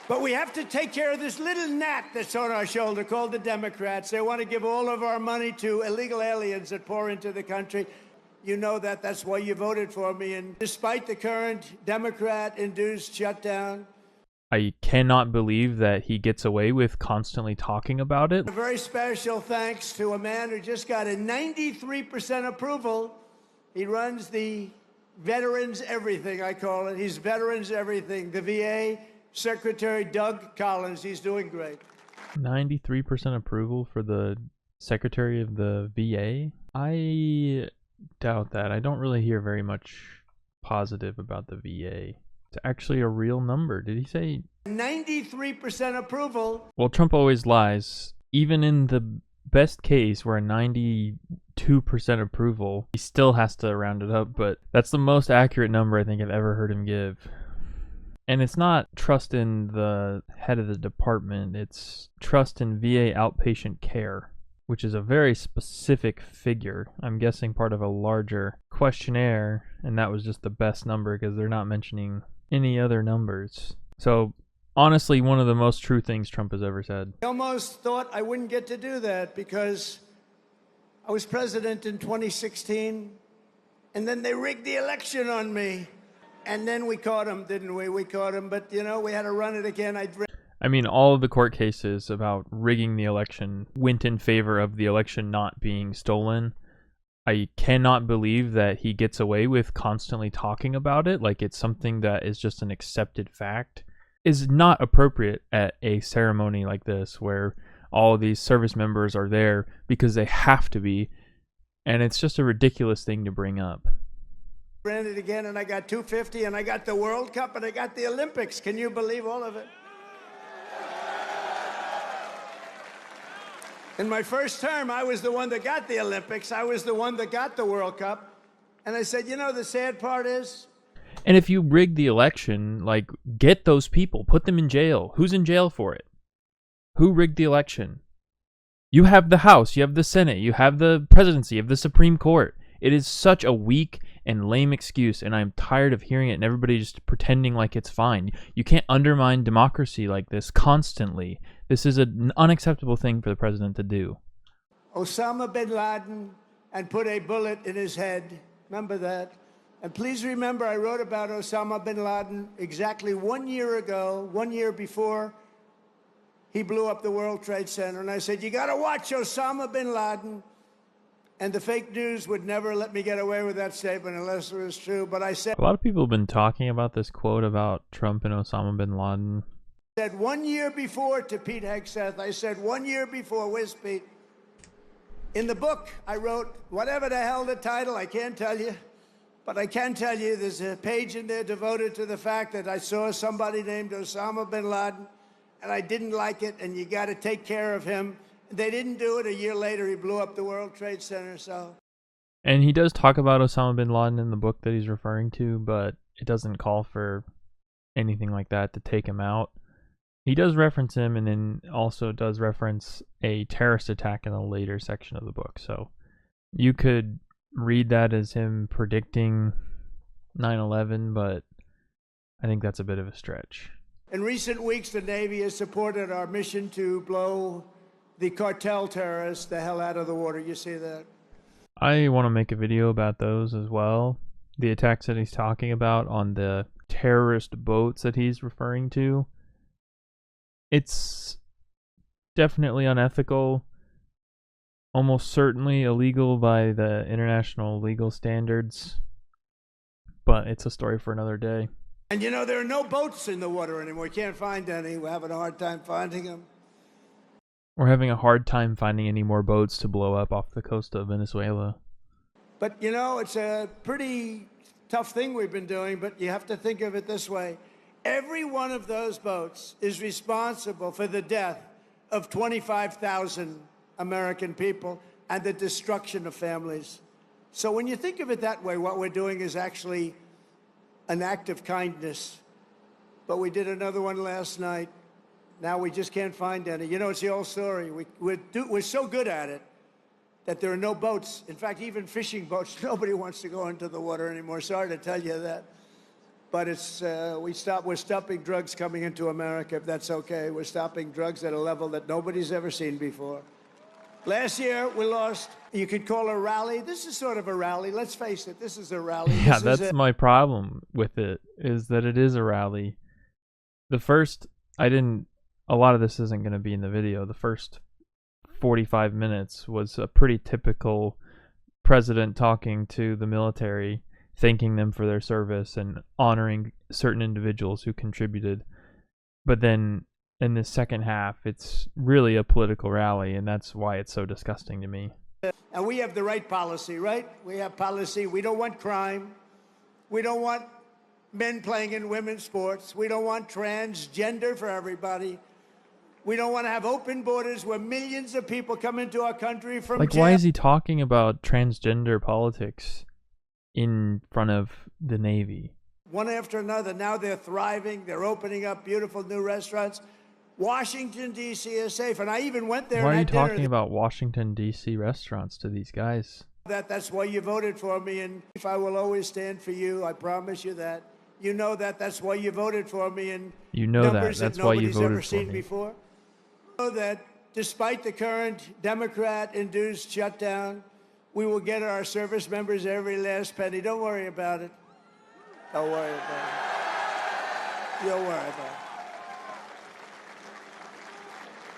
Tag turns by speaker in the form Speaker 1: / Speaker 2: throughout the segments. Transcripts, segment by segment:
Speaker 1: But we have to take care of this little gnat that's on our shoulder called the Democrats. They want to give all of our money to illegal aliens that pour into the country. You know that. That's why you voted for me. And despite the current Democrat-induced shutdown,
Speaker 2: I cannot believe that he gets away with constantly talking about it.
Speaker 1: a very special thanks to a man who just got a 93% approval. He runs the Veterans Everything, I call it. He's Veterans Everything. The VA Secretary Doug Collins. He's doing great.
Speaker 2: 93% approval for the Secretary of the VA? I doubt that. I don't really hear very much positive about the VA. It's actually a real number. Did he say
Speaker 1: 93% approval?
Speaker 2: Well, Trump always lies. Even in the best case where a 92% approval, he still has to round it up, but that's the most accurate number I think I've ever heard him give. And it's not trust in the head of the department, it's trust in VA outpatient care, which is a very specific figure. I'm guessing part of a larger questionnaire, and that was just the best number because they're not mentioning any other numbers. So honestly, one of the most true things Trump has ever said.
Speaker 1: I almost thought I wouldn't get to do that because I was president in 2016, and then they rigged the election on me. And then we caught him, didn't we? We caught him, but, you know, we had to run it again.
Speaker 2: I mean, all of the court cases about rigging the election went in favor of the election not being stolen. I cannot believe that he gets away with constantly talking about it like it's something that is just an accepted fact. Is not appropriate at a ceremony like this where all of these service members are there because they have to be, and it's just a ridiculous thing to bring up.
Speaker 1: Ran it again, and I got 250, and I got the World Cup, and I got the Olympics. Can you believe all of it? In my first term, I was the one that got the Olympics. I was the one that got the World Cup. And I said, you know, the sad part is...
Speaker 2: And if you rig the election, like, get those people. Put them in jail. Who's in jail for it? Who rigged the election? You have the House. You have the Senate. You have the presidency. You have the Supreme Court. It is such a weak and lame excuse, and I'm tired of hearing it and everybody just pretending like it's fine. You can't undermine democracy like this constantly. This is an unacceptable thing for the president to do.
Speaker 1: Osama bin Laden and put a bullet in his head. Remember that? And please remember, I wrote about Osama bin Laden exactly 1 year ago, 1 year before he blew up the World Trade Center. And I said, you got to watch Osama bin Laden. And the fake news would never let me get away with that statement unless it was true. But I said...
Speaker 2: A lot of people have been talking about this quote about Trump and Osama bin Laden.
Speaker 1: I said 1 year before to Pete Hegseth. I said 1 year before. Where's Pete? In the book, I wrote, whatever the hell the title, I can't tell you. But I can tell you there's a page in there devoted to the fact that I saw somebody named Osama bin Laden, and I didn't like it, and you got to take care of him. They didn't do it. A year later, he blew up the World Trade Center, so...
Speaker 2: And he does talk about Osama bin Laden in the book that he's referring to, but it doesn't call for anything like that to take him out. He does reference him, and then also does reference a terrorist attack in a later section of the book. So you could read that as him predicting 9/11, but I think that's a bit of a stretch.
Speaker 1: In recent weeks, the Navy has supported our mission to blow the cartel terrorists the hell out of the water. You see that?
Speaker 2: I want to make a video about those as well. The attacks that he's talking about on the terrorist boats that he's referring to. It's definitely unethical, almost certainly illegal by the international legal standards, but it's a story for another day.
Speaker 1: And you know, there are no boats in the water anymore. We can't find any. We're having a hard time finding them.
Speaker 2: We're having a hard time finding any more boats to blow up off the coast of Venezuela.
Speaker 1: But, you know, it's a pretty tough thing we've been doing, but you have to think of it this way. Every one of those boats is responsible for the death of 25,000 American people and the destruction of families. So when you think of it that way, what we're doing is actually an act of kindness. But we did another one last night. Now we just can't find any. You know, it's the old story. We're so good at it that there are no boats. In fact, even fishing boats, nobody wants to go into the water anymore. Sorry to tell you that. but it's we're stopping drugs coming into America, if that's okay. We're stopping drugs at a level that nobody's ever seen before. Last year, we lost, you could call a rally. This is sort of a rally. Let's face it, this is a rally.
Speaker 2: Yeah, that's my problem with it, is that it is a rally. The first, a lot of this isn't going to be in the video. The first 45 minutes was a pretty typical president talking to the military, thanking them for their service and honoring certain individuals who contributed. But then in the second half, it's really a political rally, and that's why it's so disgusting to me.
Speaker 1: And we have the right policy, right? We have policy. We don't want crime. We don't want men playing in women's sports. We don't want transgender for everybody. We don't want to have open borders where millions of people come into our country from
Speaker 2: jail. Why is he talking about transgender politics in front of the Navy?
Speaker 1: One after another. Now they're thriving. They're opening up beautiful new restaurants. Washington, D.C. is safe. And I even went there.
Speaker 2: Why are you talking about Washington, D.C. restaurants to these guys?
Speaker 1: That's why you voted for me, and if I will always stand for you, I promise you that. You know that. That's why you voted for me, and
Speaker 2: you know that. That's why you voted for me.
Speaker 1: Before. You know that despite the current Democrat-induced shutdown, we will get our service members every last penny. Don't worry about it. Don't worry about it. Don't worry about it.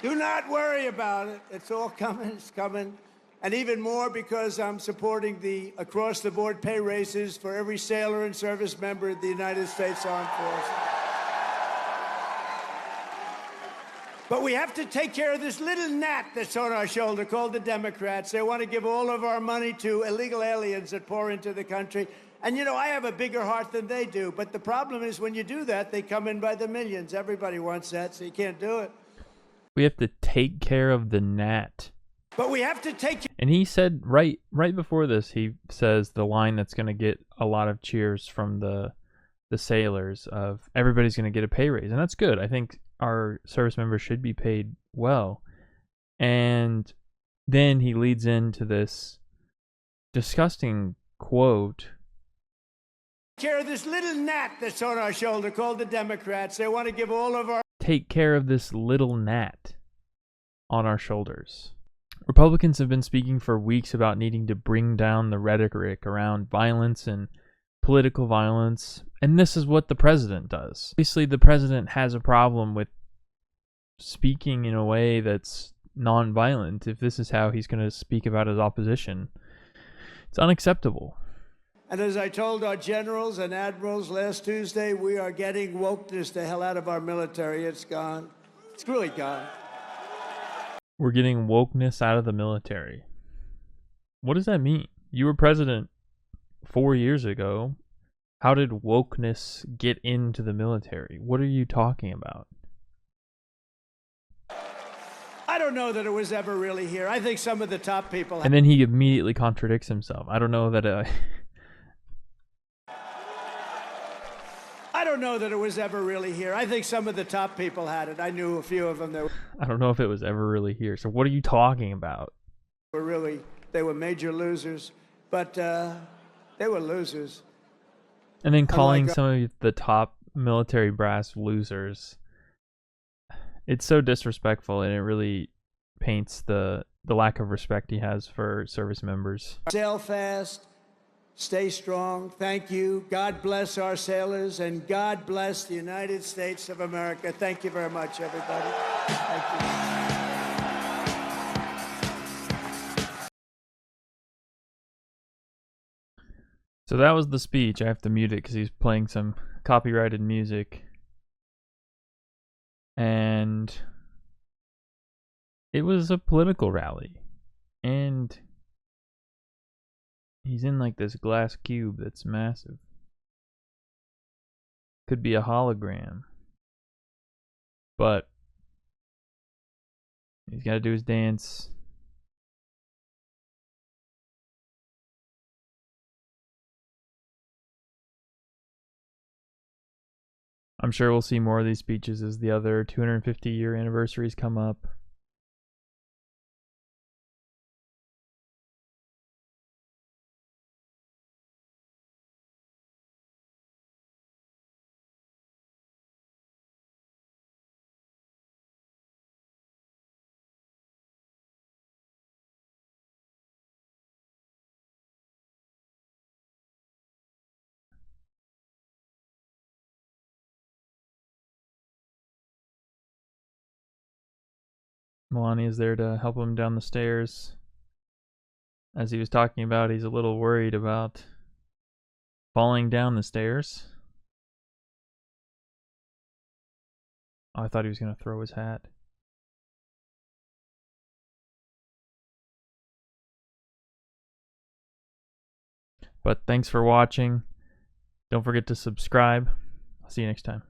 Speaker 1: Do not worry about it. It's all coming. It's coming. And even more because I'm supporting the across-the-board pay raises for every sailor and service member of the United States Armed Forces. But we have to take care of this little gnat that's on our shoulder called the Democrats. They want to give all of our money to illegal aliens that pour into the country. And, you know, I have a bigger heart than they do. But the problem is when you do that, they come in by the millions. Everybody wants that, so you can't do it.
Speaker 2: We have to take care of the gnat.
Speaker 1: But we have to take...
Speaker 2: And he said right before this, he says the line that's going to get a lot of cheers from the sailors of everybody's going to get a pay raise. And that's good. I think our service members should be paid well. And then he leads into this disgusting quote.
Speaker 1: Take care of this little gnat that's on our shoulder called the Democrats. They want to give all of our...
Speaker 2: Take care of this little gnat on our shoulders. Republicans have been speaking for weeks about needing to bring down the rhetoric around violence and political violence, and this is what the president does. Obviously, the president has a problem with speaking in a way that's non-violent. If this is how he's going to speak about his opposition, it's unacceptable.
Speaker 1: And as I told our generals and admirals last Tuesday, we are getting wokeness the hell out of our military. It's gone. It's really gone.
Speaker 2: We're getting wokeness out of the military. What does that mean? You were president 4 years ago. How did wokeness get into the military? What are you talking about?
Speaker 1: I don't know that it was ever really here. I think some of the top people...
Speaker 2: And then he immediately contradicts himself. I don't know that...
Speaker 1: I don't know that it was ever really here. I think some of the top people had it. I knew a few of them that
Speaker 2: I don't know if it was ever really here. So what are you talking about?
Speaker 1: They were major losers, but they were losers.
Speaker 2: And then calling some of the top military brass losers. It's so disrespectful, and it really paints the lack of respect he has for service members.
Speaker 1: Sail fast. Stay strong. Thank you. God bless our sailors, and God bless the United States of America. Thank you very much, everybody. Thank you.
Speaker 2: So that was the speech. I have to mute it because he's playing some copyrighted music. And it was a political rally. And he's in like this glass cube that's massive. Could be a hologram. But he's got to do his dance. I'm sure we'll see more of these speeches as the other 250-year anniversaries come up. Melania's there to help him down the stairs. As he was talking about, he's a little worried about falling down the stairs. Oh, I thought he was going to throw his hat. But thanks for watching. Don't forget to subscribe. I'll see you next time.